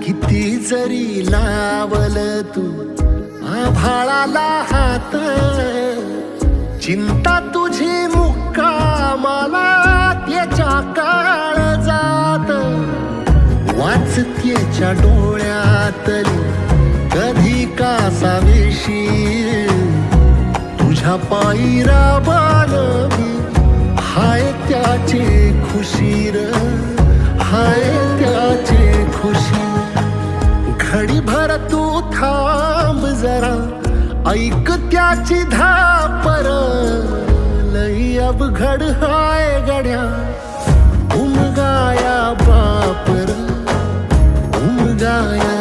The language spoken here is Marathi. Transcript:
किती जरी लावल तू आभाळाला हात, चिंता तुझी मुक्कामाला त्याच्या काळजात. वाचतेच्या डोळ्यातली कधी कासावेशी, तुझ्या पायी राबान मी हाय त्याची खुशी र, हाय त्याची खुशी. घडीभर तू थांब जरा, ऐक त्याची धापर, लई अवघड हाय गड्या उमगाया बापर, उमगाया